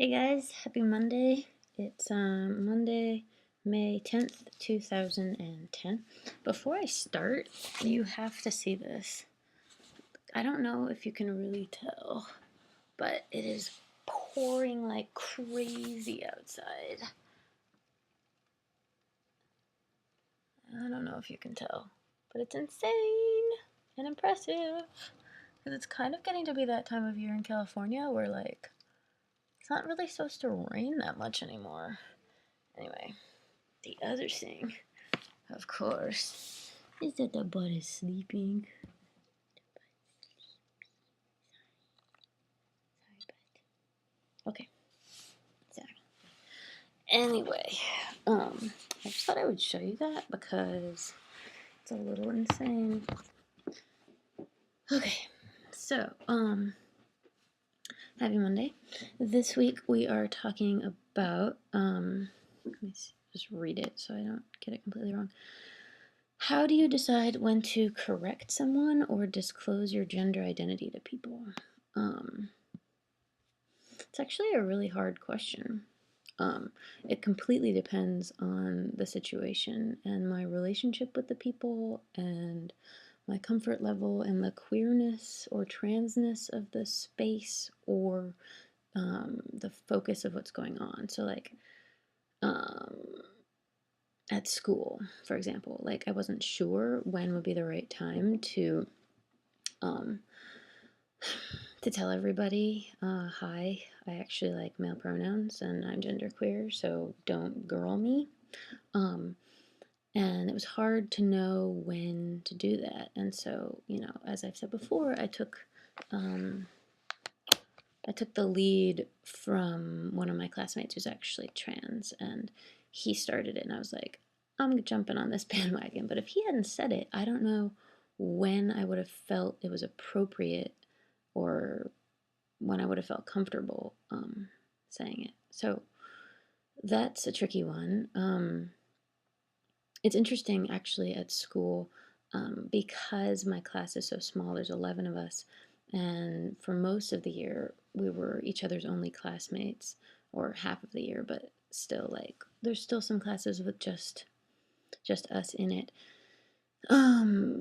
Hey guys, happy Monday. It's Monday, May 10th, 2010. Before I start, you have to see this. I don't know if you can really tell, but it is pouring like crazy outside. I don't know if you can tell, but it's insane and impressive. Because it's kind of getting to be that time of year in California where like it's not really supposed to rain that much anymore. Anyway, the other thing, of course, is that the butt is sleeping. Sorry, butt. Okay. So, anyway, I just thought I would show you that because it's a little insane. Okay, so, happy Monday. This week we are talking about, let me just read it so I don't get it completely wrong. How do you decide when to correct someone or disclose your gender identity to people? It's actually a really hard question. It completely depends on the situation and my relationship with the people and my comfort level and the queerness or transness of the space or the focus of what's going on. So like at school, for example, like I wasn't sure when would be the right time to tell everybody, hi, I actually like male pronouns and I'm genderqueer, so don't girl me. And it was hard to know when to do that. And so, you know, as I've said before, I took the lead from one of my classmates who's actually trans, and he started it, and I was like, I'm jumping on this bandwagon. But if he hadn't said it, I don't know when I would have felt it was appropriate or when I would have felt comfortable saying it. So that's a tricky one. It's interesting actually at school because my class is so small, there's 11 of us, and for most of the year we were each other's only classmates, or half of the year, but still, like, there's still some classes with just us in it.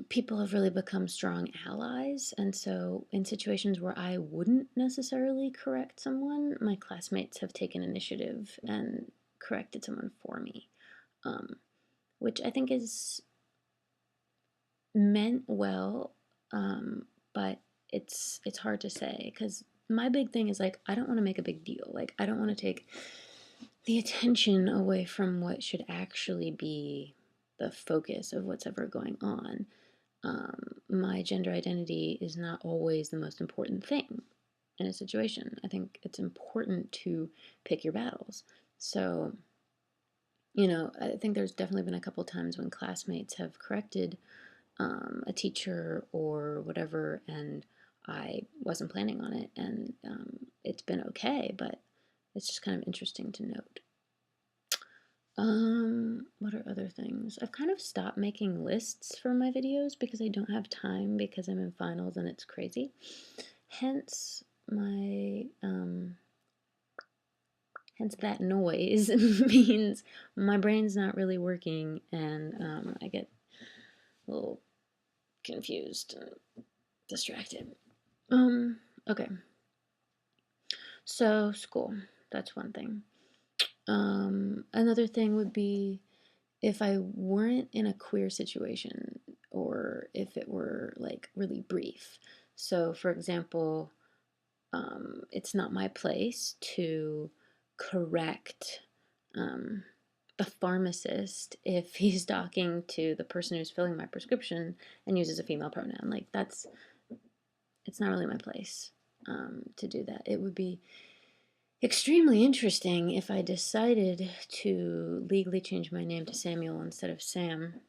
People have really become strong allies, and so in situations where I wouldn't necessarily correct someone, my classmates have taken initiative and corrected someone for me, which I think is meant well, but it's hard to say because my big thing is like I don't want to make a big deal. Like I don't want to take the attention away from what should actually be the focus of what's ever going on. My gender identity is not always the most important thing in a situation. I think it's important to pick your battles. So, you know, I think there's definitely been a couple times when classmates have corrected a teacher or whatever, and I wasn't planning on it, and it's been okay, but it's just kind of interesting to note. What are other things? I've kind of stopped making lists for my videos because I don't have time because I'm in finals and it's crazy. Hence my, hence that noise means my brain's not really working and I get a little confused and distracted. Okay. So school, that's one thing. Another thing would be if I weren't in a queer situation or if it were like really brief. So, for example, it's not my place to correct the pharmacist if he's talking to the person who's filling my prescription and uses a female pronoun. Like, it's not really my place to do that. It would be extremely interesting if I decided to legally change my name to Samuel instead of Sam.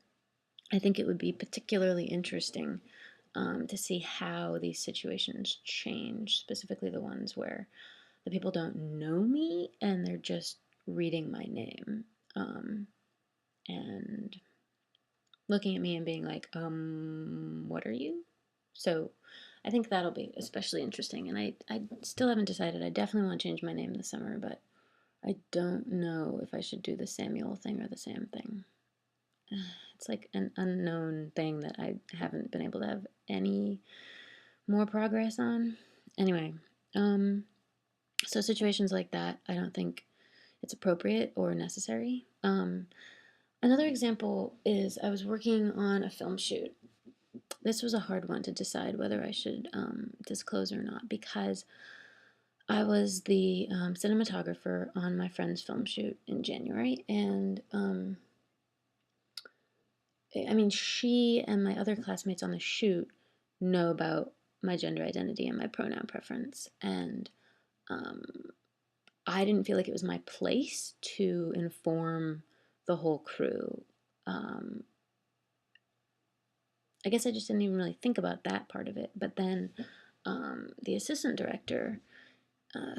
I think it would be particularly interesting to see how these situations change, specifically the ones where the people don't know me and they're just reading my name and looking at me and being like, what are you? So I think that'll be especially interesting. And I still haven't decided. I definitely want to change my name this summer, but I don't know if I should do the Samuel thing or the Sam thing. It's like an unknown thing that I haven't been able to have any more progress on. Anyway, so situations like that, I don't think it's appropriate or necessary. Another example is I was working on a film shoot. This was a hard one to decide whether I should disclose or not, because I was the cinematographer on my friend's film shoot in January, and I mean, she and my other classmates on the shoot know about my gender identity and my pronoun preference, and um, I didn't feel like it was my place to inform the whole crew. I guess I just didn't even really think about that part of it. But then the assistant director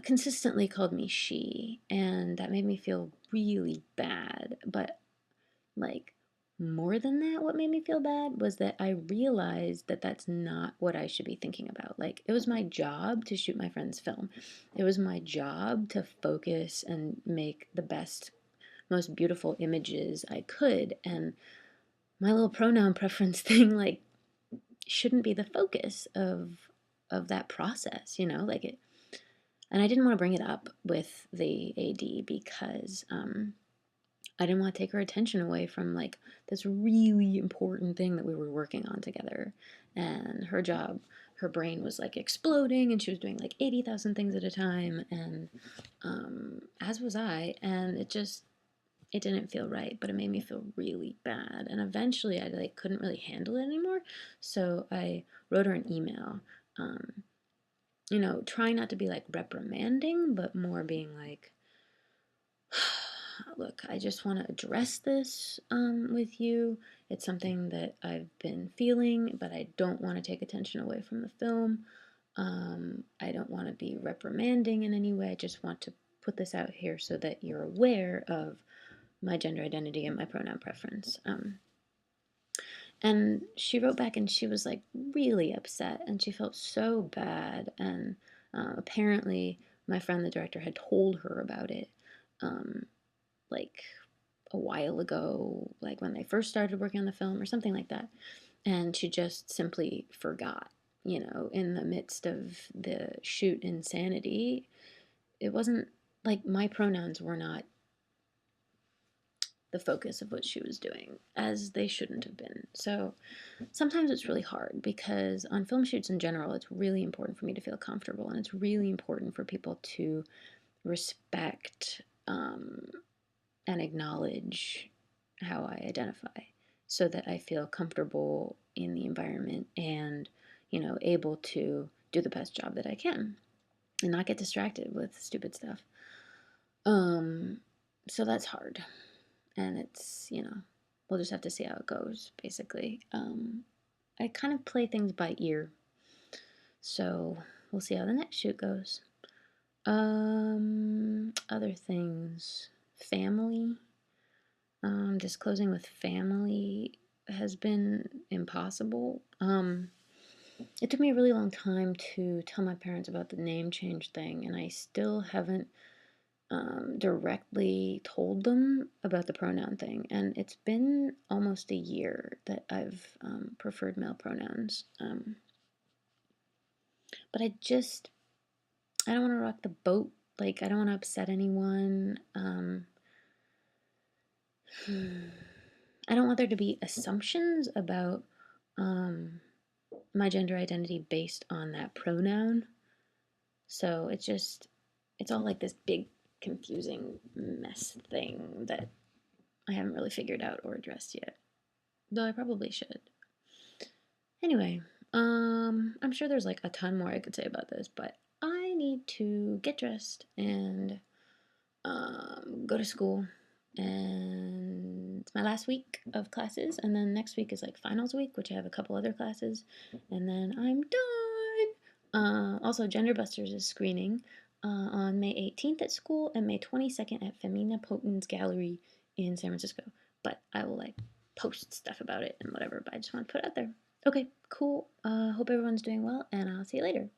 consistently called me she, and that made me feel really bad. But like, more than that, what made me feel bad was that I realized that that's not what I should be thinking about. Like, it was my job to shoot my friend's film. It was my job to focus and make the best, most beautiful images I could. And my little pronoun preference thing, like, shouldn't be the focus of that process, you know? Like, it, and I didn't want to bring it up with the AD because I didn't want to take her attention away from like this really important thing that we were working on together. And her job, her brain was like exploding, and she was doing like 80,000 things at a time, and as was I. And it didn't feel right, but it made me feel really bad. And eventually, I like couldn't really handle it anymore, so I wrote her an email. You know, trying not to be like reprimanding, but more being like, look, I just want to address this with you. It's something that I've been feeling, but I don't want to take attention away from the film. I don't want to be reprimanding in any way. I just want to put this out here so that you're aware of my gender identity and my pronoun preference. And she wrote back, and she was like really upset, and she felt so bad. And apparently, my friend, the director, had told her about it. Like a while ago, like when they first started working on the film or something like that. And she just simply forgot, you know, in the midst of the shoot insanity. It wasn't like my pronouns were not the focus of what she was doing, as they shouldn't have been. So sometimes it's really hard because on film shoots in general, it's really important for me to feel comfortable, and it's really important for people to respect and acknowledge how I identify so that I feel comfortable in the environment and, you know, able to do the best job that I can and not get distracted with stupid stuff. So that's hard. And it's, you know, we'll just have to see how it goes, basically. I kind of play things by ear. So we'll see how the next shoot goes. Other things. Family. Disclosing with family has been impossible. It took me a really long time to tell my parents about the name change thing, and I still haven't directly told them about the pronoun thing. And it's been almost a year that I've preferred male pronouns. But I don't want to rock the boat. Like, I don't want to upset anyone. I don't want there to be assumptions about my gender identity based on that pronoun. So it's all like this big, confusing mess thing that I haven't really figured out or addressed yet. Though I probably should. Anyway, I'm sure there's like a ton more I could say about this, but I need to get dressed and go to school. And it's my last week of classes, and then next week is like finals week, which I have a couple other classes, and then I'm done. Also, GenderBusters is screening on May 18th at school and May 22nd at Femina Potens Gallery in San Francisco. But I will like post stuff about it and whatever, but I just want to put it out there. Okay, cool. Hope everyone's doing well, and I'll see you later.